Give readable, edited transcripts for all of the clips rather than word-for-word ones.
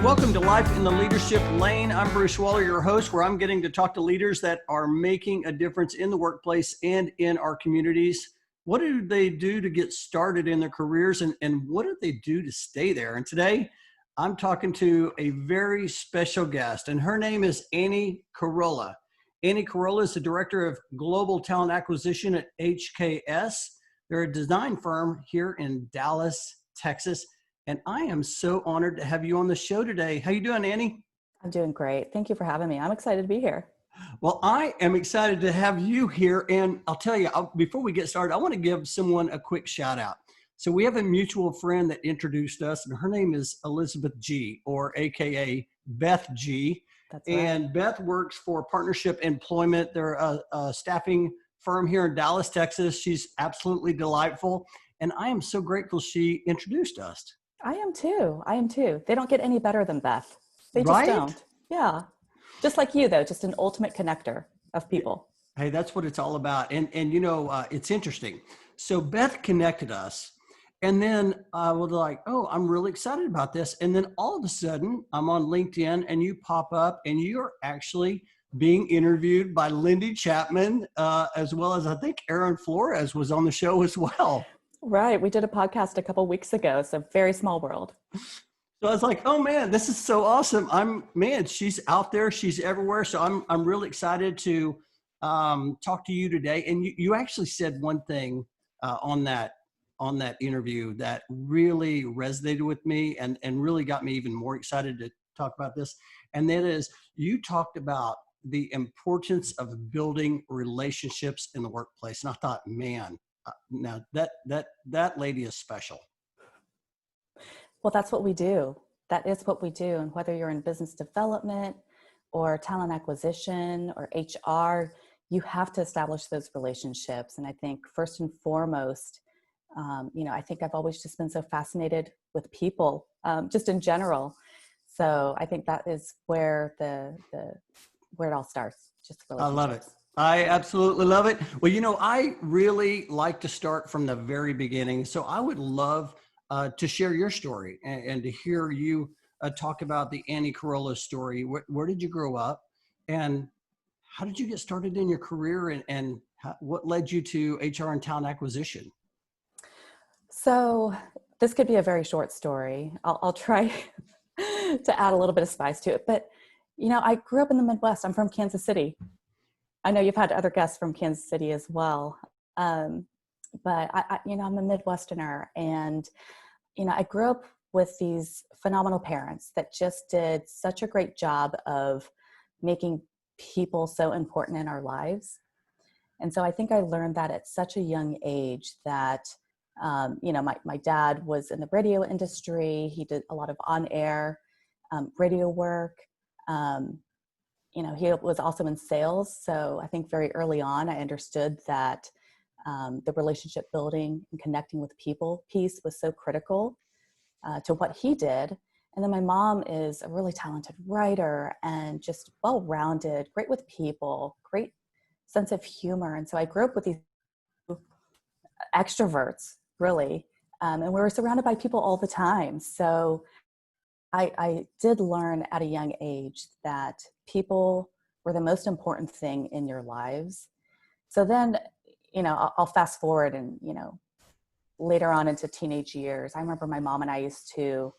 Welcome to Life in the Leadership Lane. I'm Bruce Waller, your host, where I'm getting to talk to leaders that are making a difference in the workplace and in our communities. What do they do to get started in their careers, and what do they do to stay there? And today, I'm talking to a very special guest, and her name is Annie Carolla. Annie Carolla is the Director of Global Talent Acquisition at HKS. They're a design firm here in Dallas, Texas. And I am so honored to have you on the show today. How you doing, Annie? I'm doing great. Thank you for having me. I'm excited to be here. Well, I am excited to have you here. And I'll tell you, before we get started, I want to give someone a quick shout out. So we have a mutual friend that introduced us, and her name is Elizabeth G, or AKA Beth G. That's right. And Beth works for Partnership Employment. They're a staffing firm here in Dallas, Texas. She's absolutely delightful. And I am so grateful she introduced us. I am too. They don't get any better than Beth. They just Right? don't. Yeah. Just like you, though, just an ultimate connector of people. Hey, that's what it's all about. And you know, it's interesting. So Beth connected us, and then I was like, oh, I'm really excited about this. And then all of a sudden I'm on LinkedIn and you pop up and you're actually being interviewed by Lindy Chapman, as well as I think Aaron Flores was on the show as well. Right. We did a podcast a couple of weeks ago. So very small world. So I was like, oh man, this is so awesome. She's out there. She's everywhere. So I'm really excited to talk to you today. And you actually said one thing on that interview that really resonated with me and really got me even more excited to talk about this. And that is, you talked about the importance of building relationships in the workplace. And I thought, man, now that lady is special. Well, that's what we do. That is what we do. And whether you're in business development or talent acquisition or HR, you have to establish those relationships. And I think first and foremost, I think I've always just been so fascinated with people, just in general. So I think that is where where it all starts. Just relationships. I love it. I absolutely love it. Well, you know, I really like to start from the very beginning. So I would love to share your story and to hear you talk about the Annie Carolla story. Where did you grow up, and how did you get started in your career, and what led you to HR and talent acquisition? So this could be a very short story. I'll try to add a little bit of spice to it. But, you know, I grew up in the Midwest. I'm from Kansas City. I know you've had other guests from Kansas City as well. But I'm a Midwesterner, and, I grew up with these phenomenal parents that just did such a great job of making people so important in our lives. And so I think I learned that at such a young age that, my dad was in the radio industry. He did a lot of on-air radio work. He was also in sales. So I think very early on, I understood that the relationship building and connecting with people piece was so critical to what he did. And then my mom is a really talented writer and just well-rounded, great with people, great sense of humor. And so I grew up with these extroverts, really. And we were surrounded by people all the time. So I did learn at a young age that people were the most important thing in your lives. So then, I'll fast forward and, later on into teenage years, I remember my mom and I used to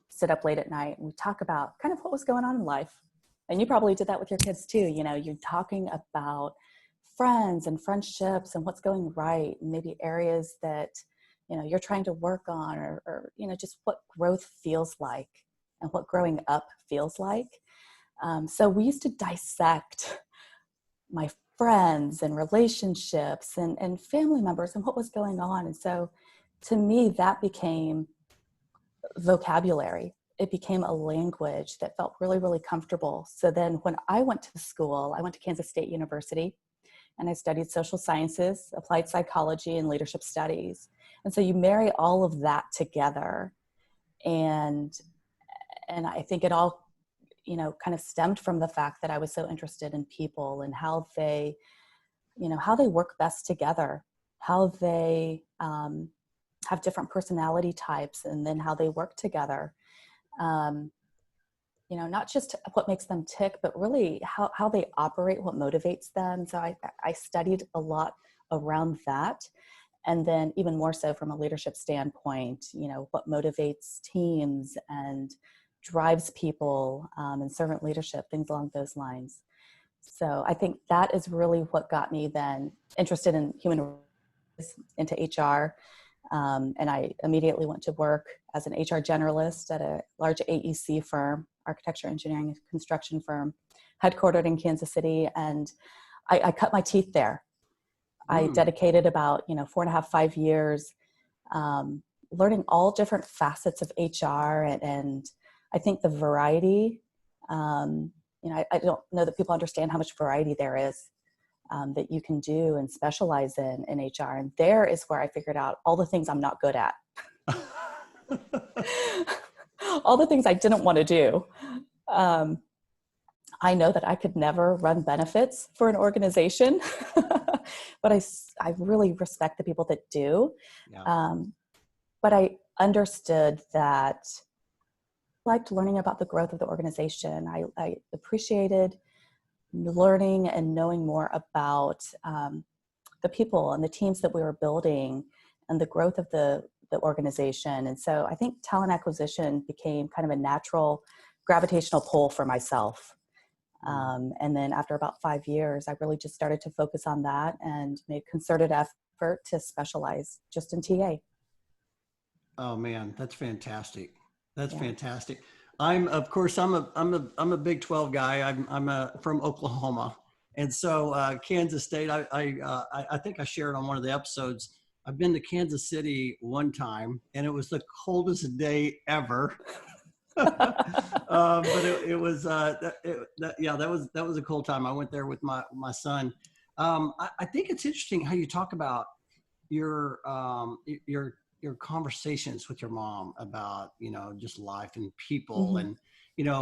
sit up late at night and we talk about kind of what was going on in life. And you probably did that with your kids too. You're talking about friends and friendships and what's going right, and maybe areas that, you're trying to work on or just what growth feels like and what growing up feels like. So we used to dissect my friends and relationships and family members and what was going on. And so to me, that became vocabulary. It became a language that felt really, really comfortable. So then when I went to school, I went to Kansas State University and I studied social sciences, applied psychology, and leadership studies. And so you marry all of that together. And I think it all, kind of stemmed from the fact that I was so interested in people and how they work best together, how they have different personality types, and then how they work together. not just what makes them tick, but really how they operate, what motivates them. So I studied a lot around that. And then even more so from a leadership standpoint, what motivates teams and drives people, and servant leadership, things along those lines. So I think that is really what got me then interested in human resources, into HR. And I immediately went to work as an HR generalist at a large AEC firm, architecture, engineering, and construction firm, headquartered in Kansas City. And I cut my teeth there. I dedicated about, 4.5, 5 years, learning all different facets of HR. And I think the variety, I don't know that people understand how much variety there is, that you can do and specialize in HR. And there is where I figured out all the things I'm not good at. All the things I didn't want to do. I know that I could never run benefits for an organization, but I really respect the people that do. Yeah. But I understood that I liked learning about the growth of the organization. I appreciated learning and knowing more about the people and the teams that we were building and the growth of the organization. And so I think talent acquisition became kind of a natural gravitational pull for myself. And then after about 5 years, I really just started to focus on that and made concerted effort to specialize just in TA. Oh man, that's fantastic. That's fantastic. I'm a Big 12 guy. I'm from Oklahoma. And so Kansas State, I think I shared on one of the episodes, I've been to Kansas City one time and it was the coldest day ever. But that was a cool time. I went there with my son. I think it's interesting how you talk about your conversations with your mom about, just life and people. Mm-hmm. And,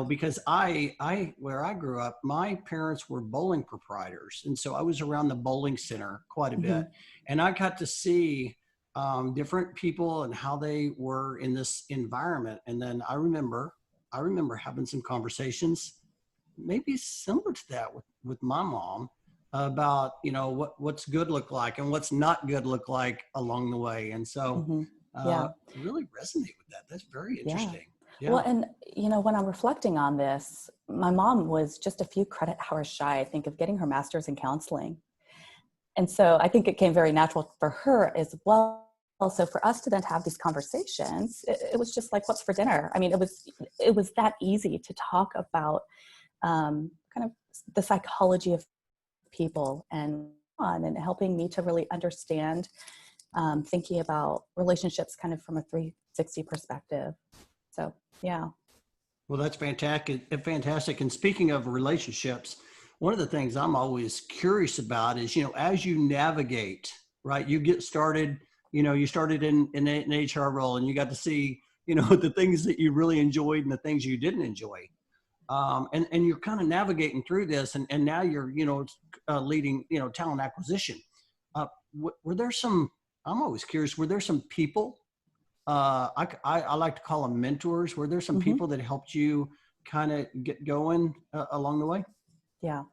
because where I grew up, my parents were bowling proprietors. And so I was around the bowling center quite a bit, and I got to see different people and how they were in this environment. And then I remember having some conversations, maybe similar to that with my mom, about, what's good look like and what's not good look like along the way. And so really resonate with that. That's very interesting. Yeah. Well, and, when I'm reflecting on this, my mom was just a few credit hours shy, I think, of getting her master's in counseling. And so I think it came very natural for her as well. Also, for us to then have these conversations, it was just like, what's for dinner? I mean, it was that easy to talk about kind of the psychology of people and helping me to really understand, thinking about relationships kind of from a 360 perspective. So, yeah. Well, that's fantastic. Fantastic. And speaking of relationships, one of the things I'm always curious about is, as you navigate, right, you get started, you started in an HR role and you got to see, the things that you really enjoyed and the things you didn't enjoy. And you're kind of navigating through this, and now you're, leading, talent acquisition. Were there some, I'm always curious, were there some people, I like to call them mentors. Were there some people that helped you kind of get going along the way? Yeah.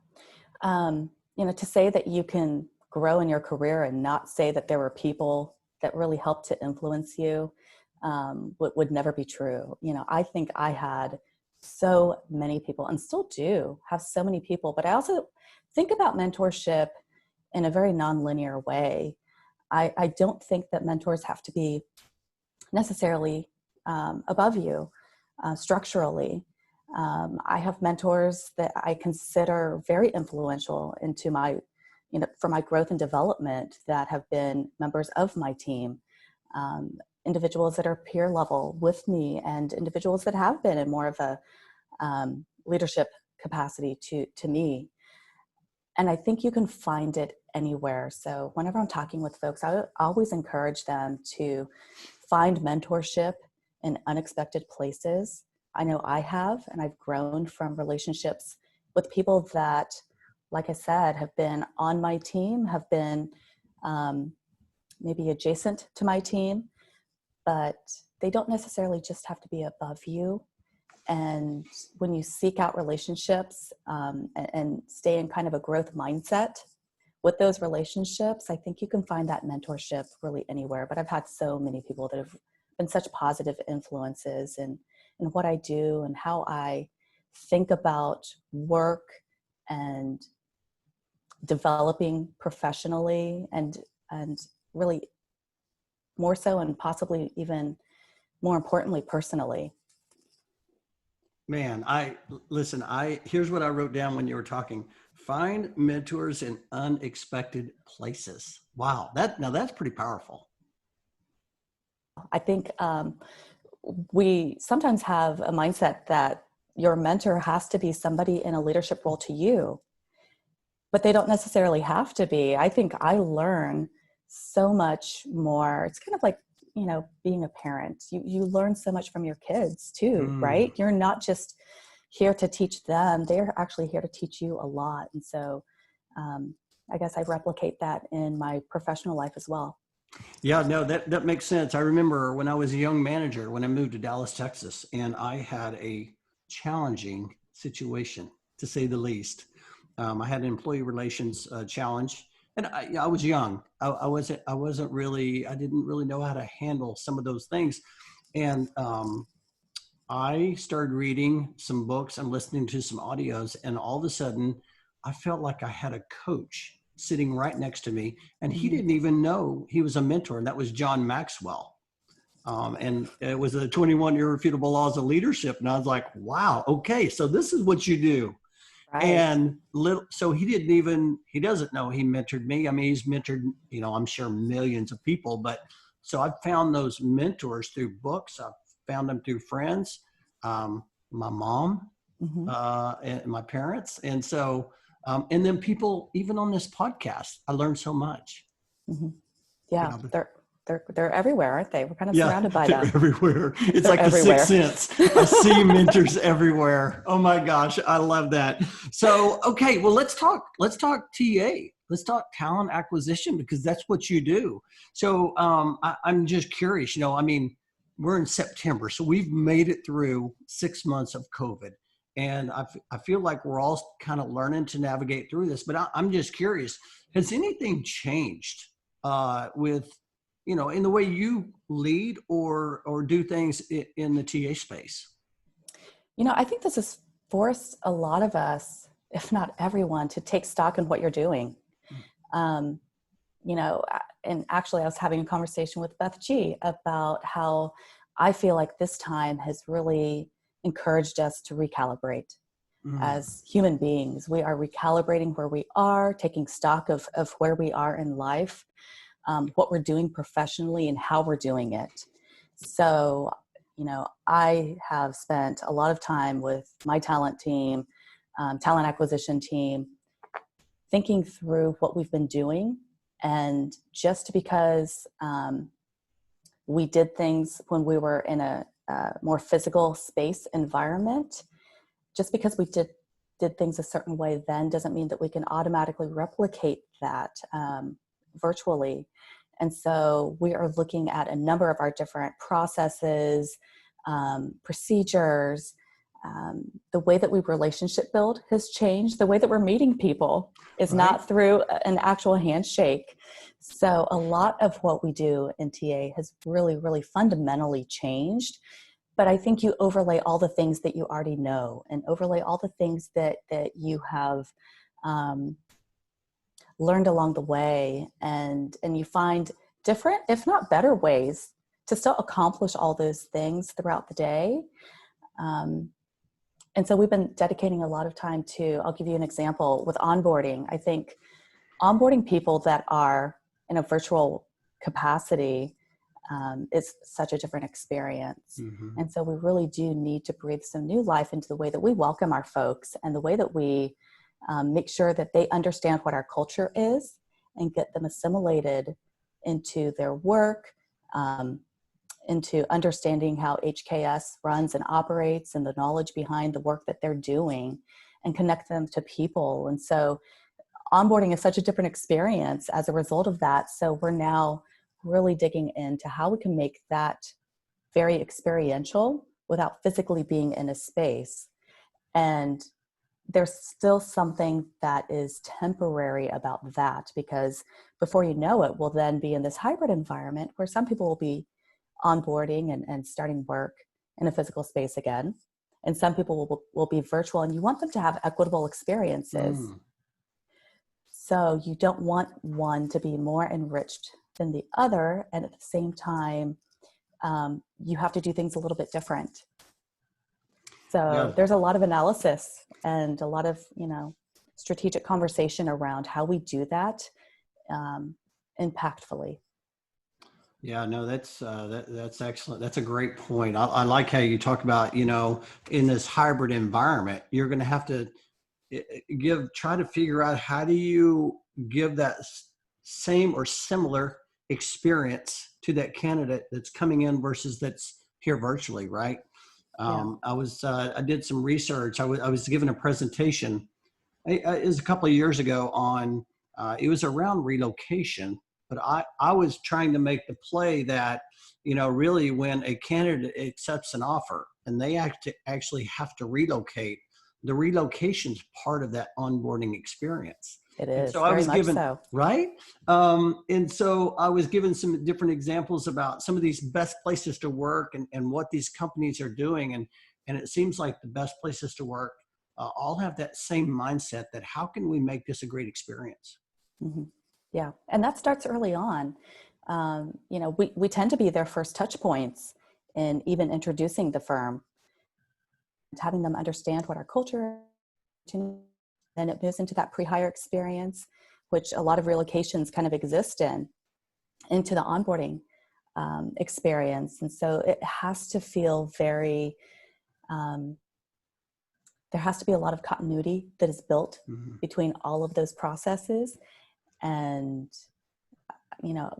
To say that you can grow in your career and not say that there were people that really helped to influence you would never be true. I think I had so many people, and still do have so many people, but I also think about mentorship in a very nonlinear way. I don't think that mentors have to be necessarily above you structurally. I have mentors that I consider very influential into my, for my growth and development, that have been members of my team, individuals that are peer level with me, and individuals that have been in more of a leadership capacity to me. And I think you can find it anywhere. So whenever I'm talking with folks, I always encourage them to find mentorship in unexpected places. I know I have, and I've grown from relationships with people that, like I said, have been on my team, have been maybe adjacent to my team, but they don't necessarily just have to be above you. And when you seek out relationships and stay in kind of a growth mindset with those relationships, I think you can find that mentorship really anywhere. But I've had so many people that have been such positive influences in what I do and how I think about work and developing professionally and really more so and possibly even more importantly, personally. Man, here's what I wrote down when you were talking. Find mentors in unexpected places. Wow. That's pretty powerful. I think we sometimes have a mindset that your mentor has to be somebody in a leadership role to you, but they don't necessarily have to be. I think I learn so much more. It's kind of like, being a parent. You learn so much from your kids too, right? You're not just here to teach them. They're actually here to teach you a lot. And so I guess I replicate that in my professional life as well. Yeah, no, that makes sense. I remember when I was a young manager, when I moved to Dallas, Texas, and I had a challenging situation, to say the least. I had an employee relations challenge, and I was young. I didn't really know how to handle some of those things. And I started reading some books and listening to some audios, and all of a sudden I felt like I had a coach sitting right next to me, and he didn't even know he was a mentor, and that was John Maxwell. And it was the 21 Irrefutable Laws of Leadership. And I was like, wow, okay, so this is what you do. Right. And so he doesn't know he mentored me. I mean, he's mentored, I'm sure millions of people, but so I've found those mentors through books. I've found them through friends, my mom, and my parents. And so, and then people, even on this podcast, I learned so much. Yeah. They're everywhere, aren't they? We're kind of surrounded by them. They're everywhere. It's they're like everywhere. The Sixth Sense. I see mentors everywhere. Oh my gosh, I love that. So, okay, well, let's talk TA. Let's talk talent acquisition, because that's what you do. So I'm just curious, we're in September, so we've made it through 6 months of COVID. And I feel like we're all kind of learning to navigate through this, but I'm just curious, has anything changed with in the way you lead or do things in the TA space? I think this has forced a lot of us, if not everyone, to take stock in what you're doing. And actually I was having a conversation with Beth G about how I feel like this time has really encouraged us to recalibrate. As human beings. We are recalibrating where we are, taking stock of where we are in life, what we're doing professionally and how we're doing it. So, I have spent a lot of time with my talent team, talent acquisition team, thinking through what we've been doing. And just because we did things when we were in a more physical space environment, just because we did things a certain way then doesn't mean that we can automatically replicate that virtually. And so we are looking at a number of our different processes, procedures. The way that we relationship build has changed. The way that we're meeting people is not through an actual handshake. So a lot of what we do in TA has really, really fundamentally changed. But I think you overlay all the things that you already know and overlay all the things that you have learned along the way, and you find different, if not better, ways to still accomplish all those things throughout the day. And so we've been dedicating a lot of time to, I'll give you an example with onboarding. I think onboarding people that are in a virtual capacity is such a different experience. And so we really do need to breathe some new life into the way that we welcome our folks and the way that we make sure that they understand what our culture is and get them assimilated into their work, into understanding how HKS runs and operates and the knowledge behind the work that they're doing, and connect them to people. And so onboarding is such a different experience as a result of that. So we're now really digging into how we can make that very experiential without physically being in a space. And there's still something that is temporary about that, because before you know it, we'll then be in this hybrid environment where some people will be onboarding and starting work in a physical space again. And some people will be virtual, and you want them to have equitable experiences. Mm. So you don't want one to be more enriched than the other. And at the same time, you have to do things a little bit different. So Yeah. there's a lot of analysis and a lot of, strategic conversation around how we do that impactfully. Yeah, no, that's excellent. That's a great point. I like how you talk about, in this hybrid environment, you're going to have to try to figure out how do you give that same or similar experience to that candidate that's coming in versus that's here virtually, right? Yeah. I did some research. I was given a presentation. It was a couple of years ago on, it was around relocation, but I was trying to make the play that, really when a candidate accepts an offer and they actually have to relocate, the relocation's part of that onboarding experience. It And is so I very was much given, so. right? And so I was given some different examples about some of these best places to work and what these companies are doing. And it seems like the best places to work all have that same mindset that how can we make this a great experience? Mm-hmm. Yeah. And that starts early on. We tend to be their first touch points in even introducing the firm, having them understand what our culture is. Then it moves into that pre-hire experience, which a lot of relocations kind of exist into the onboarding experience. And so it has to feel very, there has to be a lot of continuity that is built Mhm. between all of those processes. And,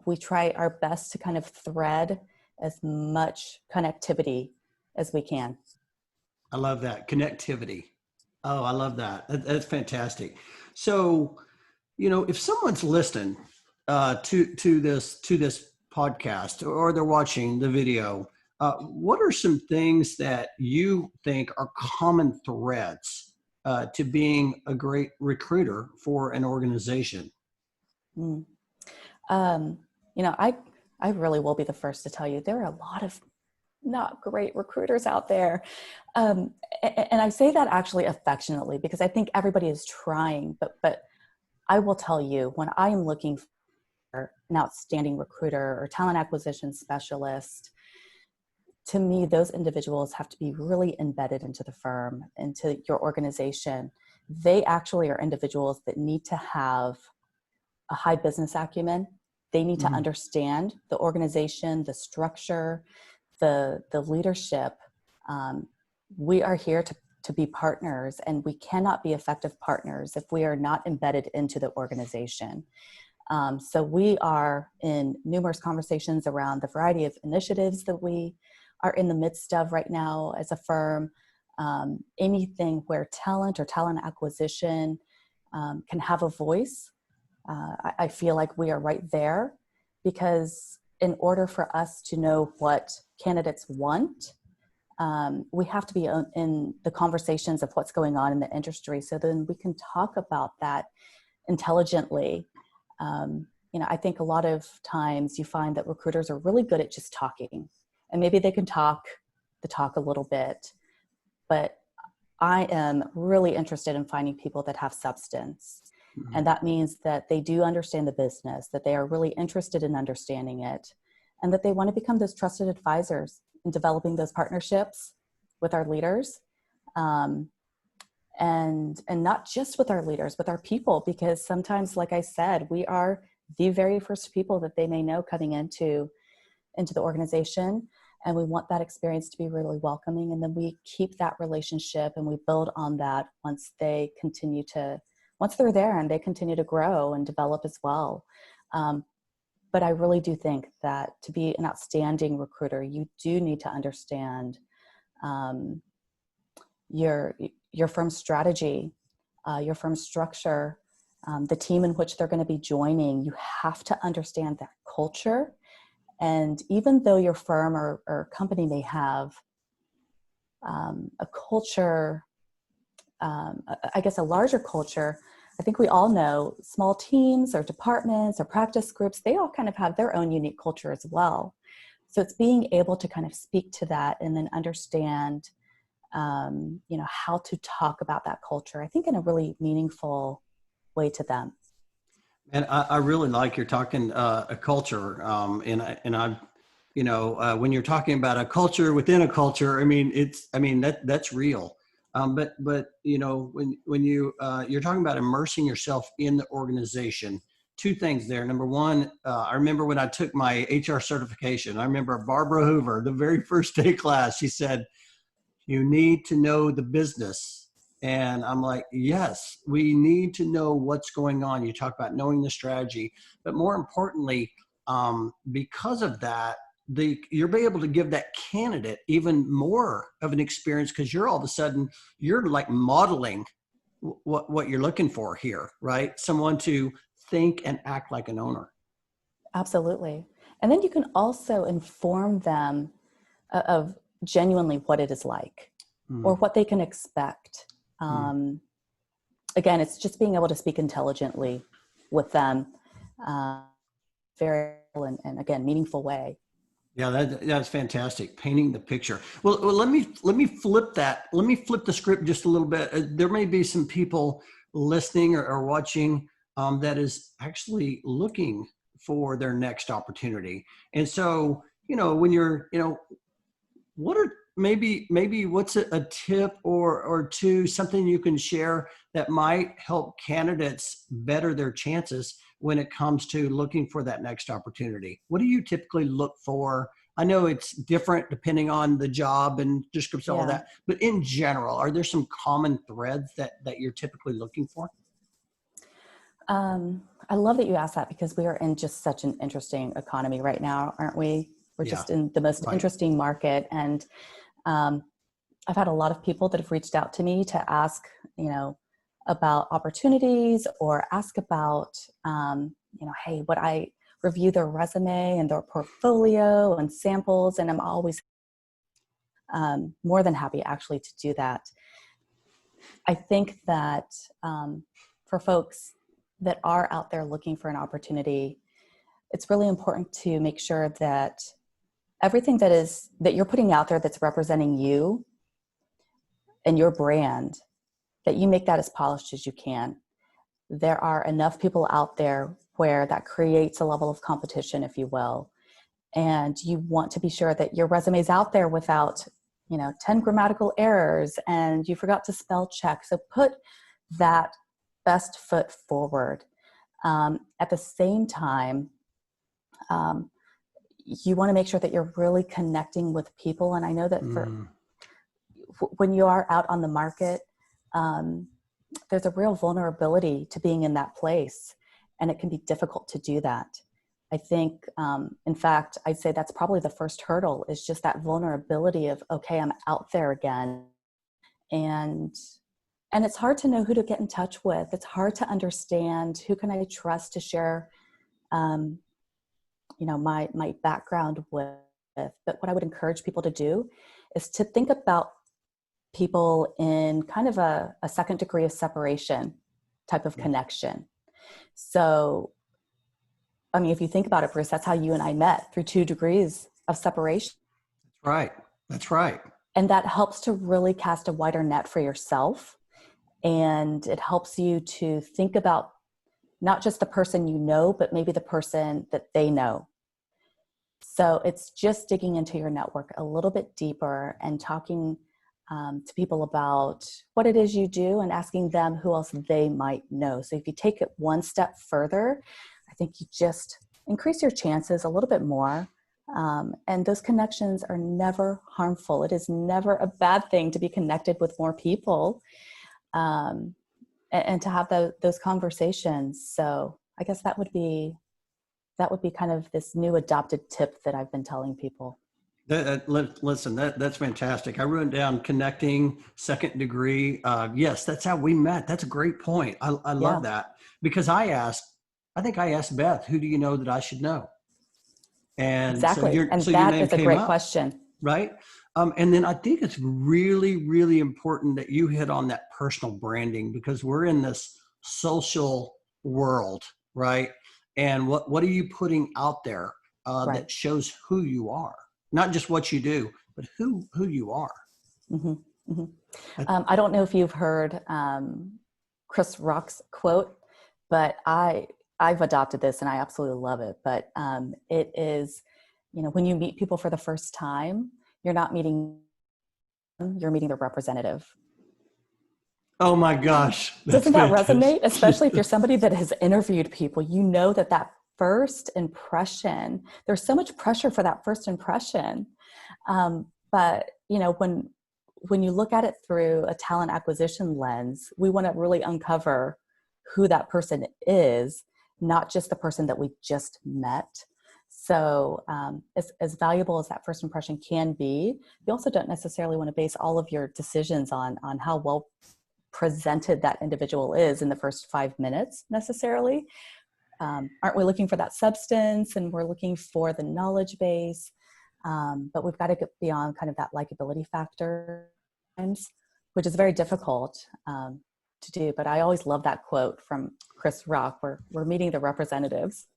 we try our best to kind of thread as much connectivity as we can. I love that connectivity. Oh, I love that. That's fantastic. So, if someone's listening to this podcast or they're watching the video, what are some things that you think are common threads to being a great recruiter for an organization? Mm. Um, I really will be the first to tell you there are a lot of not great recruiters out there. And I say that actually affectionately because I think everybody is trying, but I will tell you, when I am looking for an outstanding recruiter or talent acquisition specialist, to me, those individuals have to be really embedded into the firm, into your organization. They actually are individuals that need to have a high business acumen. They need to Mhm. understand the organization, the structure, the leadership. Um, we are here to be partners, and we cannot be effective partners if we are not embedded into the organization. So we are in numerous conversations around the variety of initiatives that we are in the midst of right now as a firm. Anything where talent or talent acquisition can have a voice. I feel like we are right there, because in order for us to know what candidates want, we have to be in the conversations of what's going on in the industry, so then we can talk about that intelligently. I think a lot of times you find that recruiters are really good at just talking, and maybe they can talk the talk a little bit, but I am really interested in finding people that have substance. And Mhm. that means that they do understand the business, that they are really interested in understanding it, and that they want to become those trusted advisors in developing those partnerships with our leaders. And not just with our leaders, with our people, because sometimes, like I said, we are the very first people that they may know coming into the organization. And we want that experience to be really welcoming. And then we keep that relationship and we build on that once they're there and they continue to grow and develop as well. But I really do think that to be an outstanding recruiter, you do need to understand your firm's strategy, your firm's structure, the team in which they're going to be joining. You have to understand that culture. And even though your firm or company may have a culture, I guess a larger culture, I think we all know small teams or departments or practice groups, they all kind of have their own unique culture as well. So it's being able to kind of speak to that and then understand, how to talk about that culture, I think in a really meaningful way to them. And I really like you're talking a culture, when you're talking about a culture within a culture, that's real. But when you're talking about immersing yourself in the organization, two things there. Number one, I remember when I took my HR certification. I remember Barbara Hoover, the very first day class. She said, "You need to know the business." And I'm like, yes, we need to know what's going on. You talk about knowing the strategy, but more importantly, because of that, you'll be able to give that candidate even more of an experience, because you're all of a sudden, you're like modeling what you're looking for here, right? Someone to think and act like an owner. Absolutely. And then you can also inform them of genuinely what it is like or what they can expect. Again, it's just being able to speak intelligently with them, very and again, meaningful way. Yeah, that's fantastic. Painting the picture. Well, let me flip that. Let me flip the script just a little bit. There may be some people listening or watching that is actually looking for their next opportunity. And so, when you're, what are maybe what's a tip or two, something you can share that might help candidates better their chances when it comes to looking for that next opportunity? What do you typically look for? I know it's different depending on the job and description, all that, but in general, are there some common threads that you're typically looking for? I love that you asked that, because we are in just such an interesting economy right now, aren't we? We're just in the most interesting market. And I've had a lot of people that have reached out to me to ask, about opportunities, or ask about, hey, would I review their resume and their portfolio and samples? And I'm always more than happy actually to do that. I think that for folks that are out there looking for an opportunity, it's really important to make sure that everything that you're putting out there that's representing you and your brand, that you make that as polished as you can. There are enough people out there where that creates a level of competition, if you will. And you want to be sure that your resume is out there without, 10 grammatical errors and you forgot to spell check. So put that best foot forward. At the same time, you want to make sure that you're really connecting with people. And I know that when you are out on the market, there's a real vulnerability to being in that place, and it can be difficult to do that. I think, in fact, I'd say that's probably the first hurdle, is just that vulnerability of, okay, I'm out there again. And it's hard to know who to get in touch with. It's hard to understand who can I trust to share, my background with. But what I would encourage people to do is to think about people in kind of a second degree of separation type of connection. So, if you think about it, Bruce, that's how you and I met, through 2 degrees of separation. That's right. And that helps to really cast a wider net for yourself. And it helps you to think about not just the person you know, but maybe the person that they know. So it's just digging into your network a little bit deeper and talking to people about what it is you do and asking them who else they might know. So if you take it one step further, I think you just increase your chances a little bit more. And those connections are never harmful. It is never a bad thing to be connected with more people, and to have those conversations. So I guess that would be kind of this new adopted tip that I've been telling people. Listen, that's fantastic. I wrote down connecting, second degree. Yes, that's how we met. That's a great point. I love that, because I think I asked Beth, who do you know that I should know? And exactly. so your that name is a came great up, question. right? And then I think it's really, really important that you hit on that personal branding, because we're in this social world, right? And what are you putting out there Right. that shows who you are, not just what you do, but who you are. Hmm. Hmm. I, I don't know if you've heard Chris Rock's quote, but I've adopted this and I absolutely love it. But it is, when you meet people for the first time, you're not meeting them, you're meeting their representative. oh my gosh, that's Doesn't that fantastic. resonate? Especially if you're somebody that has interviewed people, that first impression, there's so much pressure for that first impression. But when you look at it through a talent acquisition lens, we want to really uncover who that person is, not just the person that we just met. So as valuable as that first impression can be, you also don't necessarily want to base all of your decisions on how well presented that individual is in the first 5 minutes necessarily. Aren't we looking for that substance, and we're looking for the knowledge base? But we've got to get beyond kind of that likability factor, which is very difficult to do. But I always love that quote from Chris Rock, where we're meeting the representatives.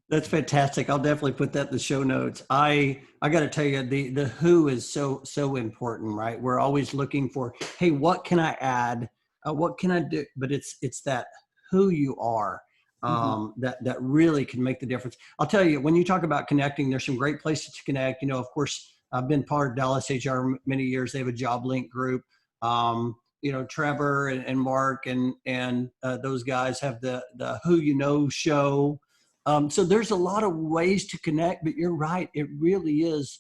That's fantastic. I'll definitely put that in the show notes. I got to tell you, the who is so important, right? We're always looking for, hey, what can I add? What can I do? But it's that who you are Mm-hmm. that really can make the difference. I'll tell you, when you talk about connecting, there's some great places to connect. Of course, I've been part of Dallas HR many years. They have a job link group. Trevor and Mark and those guys have the Who You Know show. So there's a lot of ways to connect, but you're right. It really is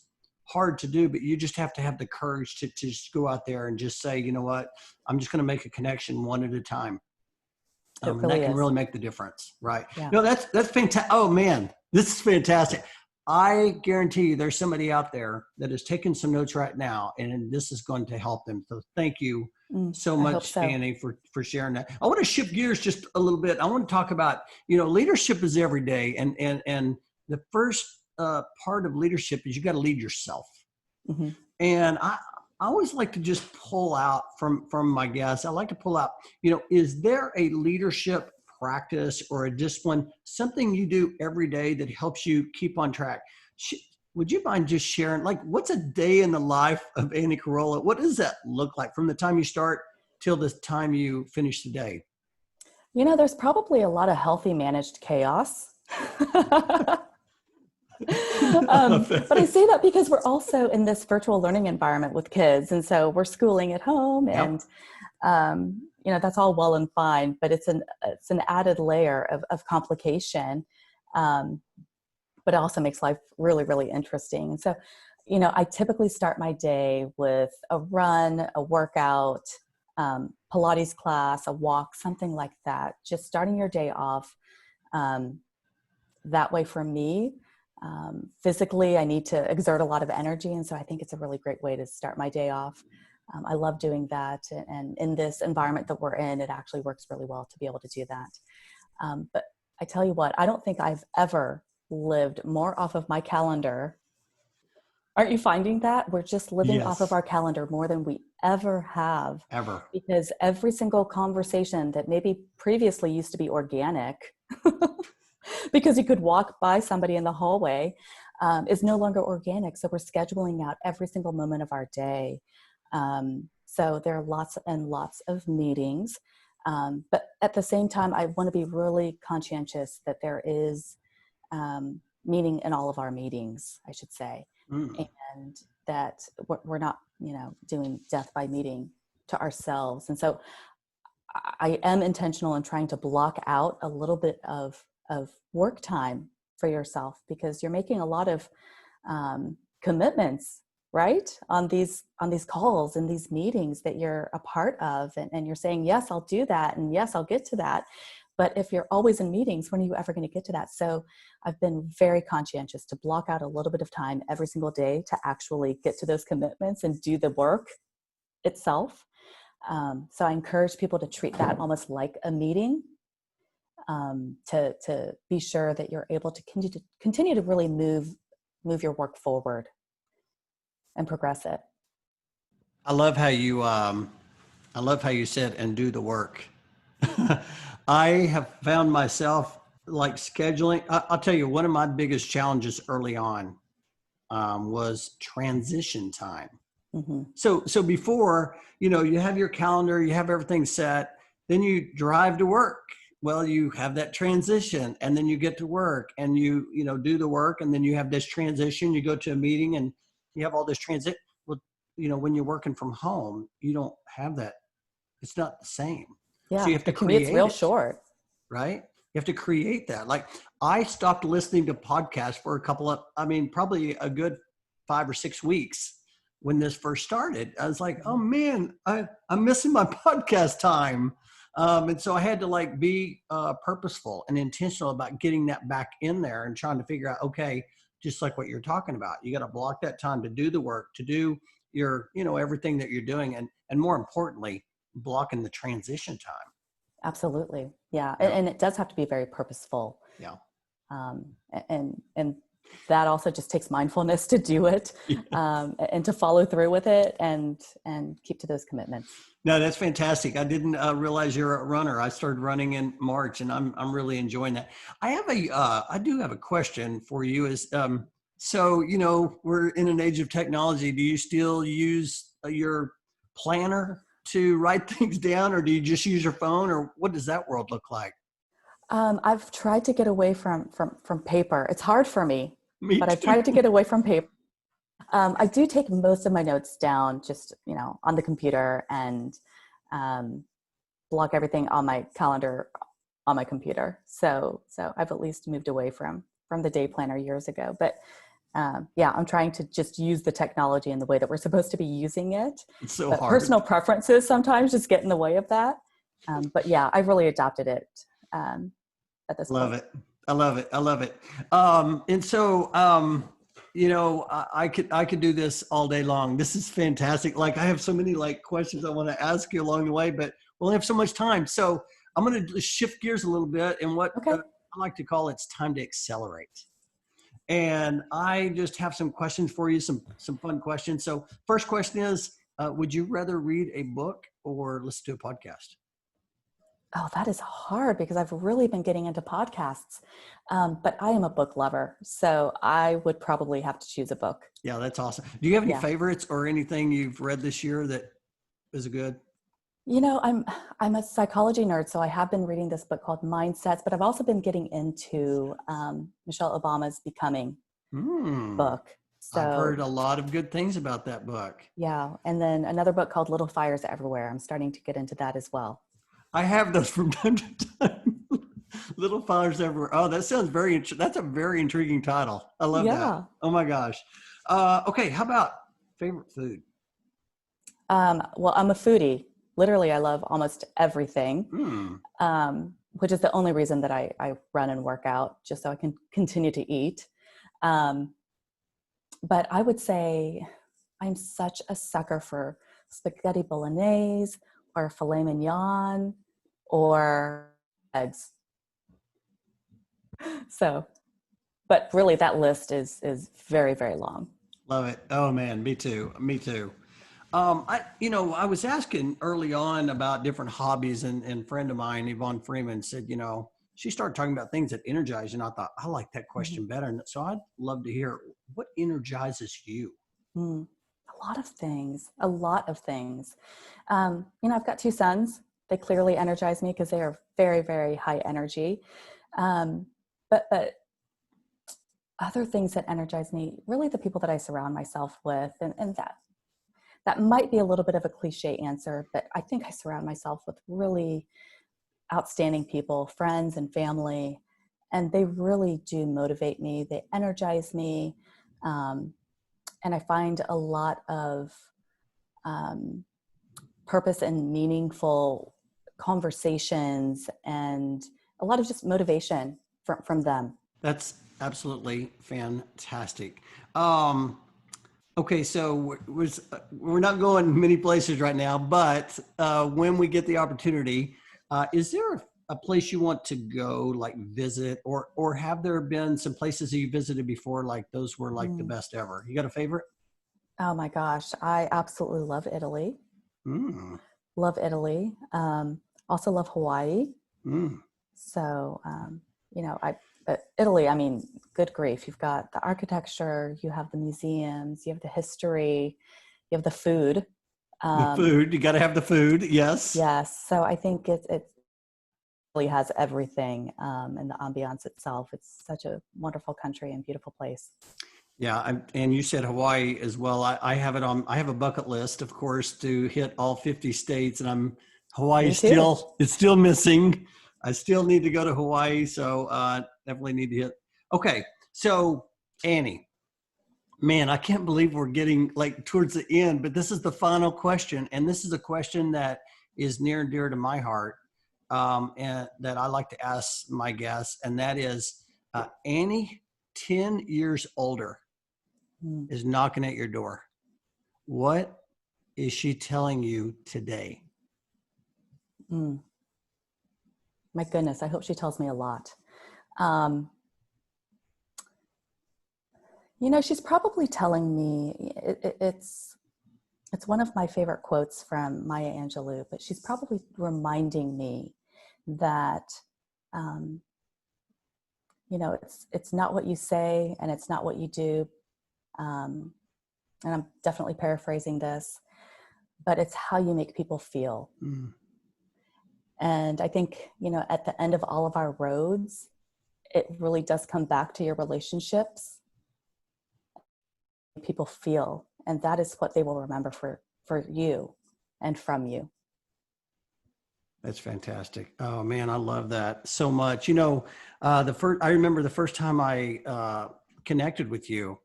hard to do, but you just have to have the courage to just go out there and just say, you know what, I'm just going to make a connection one at a time. It And that really can is. really make the difference. Right. Yeah. No, that's fantastic. Oh man, this is fantastic. I guarantee you there's somebody out there that is taking some notes right now, and this is going to help them. So thank you so I hope much, so. Annie, for sharing that. I want to shift gears just a little bit. I want to talk about, leadership is every day. And the first part of leadership is you got to lead yourself. Mm-hmm. And I always like to just pull out from my guests. I like to pull out, is there a leadership practice or a discipline, something you do every day that helps you keep on track? Would you mind just sharing, like, what's a day in the life of Annie Carolla? What does that look like from the time you start till the time you finish the day? There's probably a lot of healthy managed chaos. I love But I that. say that because we're also in this virtual learning environment with kids. And so we're schooling at home, Yep. and, that's all well and fine, but it's an added layer of complication. But it also makes life really, really interesting. And so, I typically start my day with a run, a workout, Pilates class, a walk, something like that. Just starting your day off that way for me. Physically, I need to exert a lot of energy. And so I think it's a really great way to start my day off. I love doing that. And in this environment that we're in, it actually works really well to be able to do that. But I tell you what, I don't think I've ever lived more off of my calendar. Aren't you finding that? We're just living off of Yes. our calendar more than we ever have, Ever. because every single conversation that maybe previously used to be organic, because you could walk by somebody in the hallway, is no longer organic. So we're scheduling out every single moment of our day. So there are lots and lots of meetings. But at the same time, I want to be really conscientious that there is meaning in all of our meetings, I should say. Mm. And that we're not, doing death by meeting to ourselves. And so I am intentional in trying to block out a little bit of work time for yourself, because you're making a lot of commitments, right, on these calls and these meetings that you're a part of, and you're saying, yes, I'll do that, and yes, I'll get to that. But if you're always in meetings, when are you ever going to get to that? So I've been very conscientious to block out a little bit of time every single day to actually get to those commitments and do the work itself. So I encourage people to treat that almost like a meeting, to be sure that you're able to continue to really move your work forward and progress it. I love how you, I love how you said, and do the work. I have found myself like scheduling. I'll tell you, one of my biggest challenges early on was transition time. Hmm. So before, you have your calendar, you have everything set, then you drive to work. Well, you have that transition and then you get to work and do the work. And then you have this transition, you go to a meeting and you have all this transit. Well, when you're working from home, you don't have that. It's not the same. So you Yeah, have to the commute's create real it, short. right? You have to create that. Like I stopped listening to podcasts for probably a good 5 or 6 weeks when this first started. I was like, oh man, I'm missing my podcast time. And so I had to like be purposeful and intentional about getting that back in there and trying to figure out, okay, just like what you're talking about, you got to block that time to do the work, to do your, everything that you're doing. And more importantly, blocking the transition time. Absolutely. Yeah. Yeah. And it does have to be very purposeful. Yeah. Um, and that also just takes mindfulness to do it, and to follow through with it and keep to those commitments. No, that's fantastic. I didn't realize you're a runner. I started running in March, and I'm really enjoying that. I do have a question for you. So we're in an age of technology. Do you still use your planner to write things down, or do you just use your phone, or what does that world look like? I've tried to get away from paper. It's hard for me, Me but I've too. tried to get away from paper. I do take most of my notes down just, on the computer, and um, block everything on my calendar on my computer. So I've at least moved away from the day planner years ago. But yeah, I'm trying to just use the technology in the way that we're supposed to be using it. It's so But hard. personal preferences sometimes just get in the way of that. But yeah, I've really adopted it at this Love point. it. I love it. I love it. And so, I could do this all day long. This is fantastic. Like I have so many like questions I want to ask you along the way, but we only have so much time. So I'm going to shift gears a little bit and what Okay. I like to call it's time to accelerate. And I just have some questions for you, some fun questions. So first question is, would you rather read a book or listen to a podcast? Oh, that is hard because I've really been getting into podcasts. But I am a book lover, so I would probably have to choose a book. Yeah, that's awesome. Do you have any Yeah. favorites or anything you've read this year that is good? I'm a psychology nerd, so I have been reading this book called Mindsets, but I've also been getting into Michelle Obama's Becoming Hmm. book. I've heard So a lot of good things about that book. yeah, and then another book called Little Fires Everywhere. I'm starting to get into that as well. I have those from time to time. Little Fires Everywhere. Oh, that sounds that's a very intriguing title. I love that. Yeah. Oh my gosh. Okay, how about favorite food? Well, I'm a foodie. Literally, I love almost everything, Hmm. which is the only reason that I run and work out, just so I can continue to eat. Um, but I would say I'm such a sucker for spaghetti bolognese or filet mignon or eggs. So, but really that list is very, very long. Love it. Oh man, me too. Me too. I was asking early on about different hobbies, and a friend of mine, Yvonne Freeman, said, she started talking about things that energize, and I thought I like that Mhm. question better. And so I'd love to hear what energizes you. Mm. A lot of things, a lot of things. I've got two sons. They clearly energize me because they are very, very high energy. Um, but other things that energize me, really the people that I surround myself with, and that might be a little bit of a cliche answer, but I think I surround myself with really outstanding people, friends and family, and they really do motivate me. They energize me. Um, and I find a lot of um, purpose and meaningful conversations and a lot of just motivation from them. That's absolutely fantastic. Um, okay, so we're not going many places right now, but when we get the opportunity, is there a place you want to go, like visit, or have there been some places that you visited before, like those were like the Mm. best ever? You got a favorite? Oh my gosh, I absolutely love Italy. Mm, Love Italy. Also love Hawaii. mm. So, but Italy, I mean, good grief. You've got the architecture, you have the museums, you have the history, you have the food. The Um, food, you got to have the food. Yes. yes. So I think it really has everything, and the ambiance itself. It's such a wonderful country and beautiful place. Yeah, and you said Hawaii as well. I have it on. I have a bucket list, of course, to hit all 50 states, and Hawaii Me too. it's still missing. I still need to go to Hawaii, so definitely need to hit. Okay, so Annie, man, I can't believe we're getting like towards the end, but this is the final question, and this is a question that is near and dear to my heart, and that I like to ask my guests, and that is, Annie, 10 years older, Mm, is knocking at your door. What is she telling you today? mm. My goodness, I hope she tells me a lot. Um, she's probably telling me it's one of my favorite quotes from Maya Angelou, but she's probably reminding me that um, it's not what you say and it's not what you do. Um, and I'm definitely paraphrasing this, but it's how you make people feel. Mm, And I think, at the end of all of our roads, it really does come back to your relationships. People feel, and that is what they will remember for you and from you. that's fantastic. Oh man, I love that so much. I remember the first time I connected with you.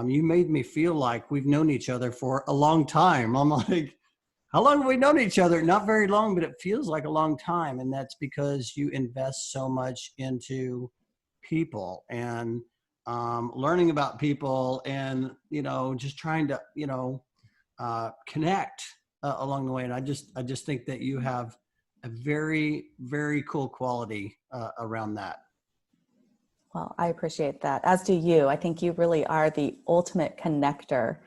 You made me feel like we've known each other for a long time. I'm like, how long have we known each other? Not very long, but it feels like a long time. And that's because you invest so much into people and learning about people and, just trying to, connect along the way. And I just think that you have a very, very cool quality around that. Well, I appreciate that, as do you. I think you really are the ultimate connector.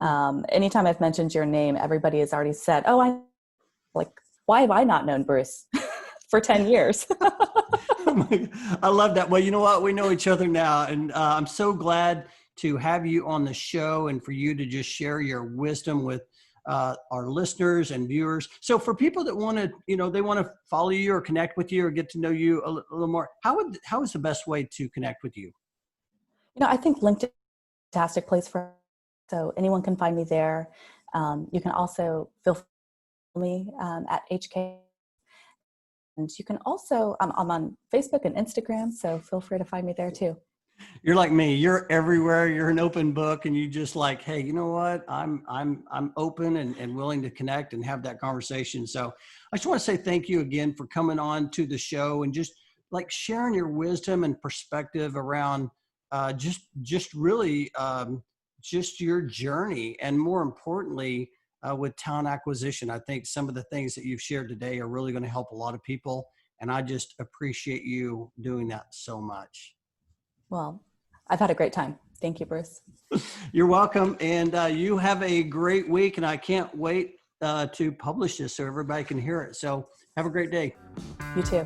Anytime I've mentioned your name, everybody has already said, oh, like, why have I not known Bruce for 10 years? I love that. Well, you know what? We know each other now, and I'm so glad to have you on the show and for you to just share your wisdom with our listeners and viewers. So, for people that want to, they want to follow you or connect with you or get to know you a little more, how is the best way to connect with you? I think LinkedIn is a fantastic place so anyone can find me there. You can also feel free to follow me at HK. And you can also, I'm on Facebook and Instagram, so feel free to find me there too. You're like me. You're everywhere. You're an open book, and you just like, hey, you know what? I'm open and willing to connect and have that conversation. So I just want to say thank you again for coming on to the show and just like sharing your wisdom and perspective around just really just your journey, and more importantly, with talent acquisition. I think some of the things that you've shared today are really going to help a lot of people, and I just appreciate you doing that so much. Well, I've had a great time. Thank you, Bruce. You're welcome. And you have a great week. And I can't wait to publish this so everybody can hear it. So have a great day. You too.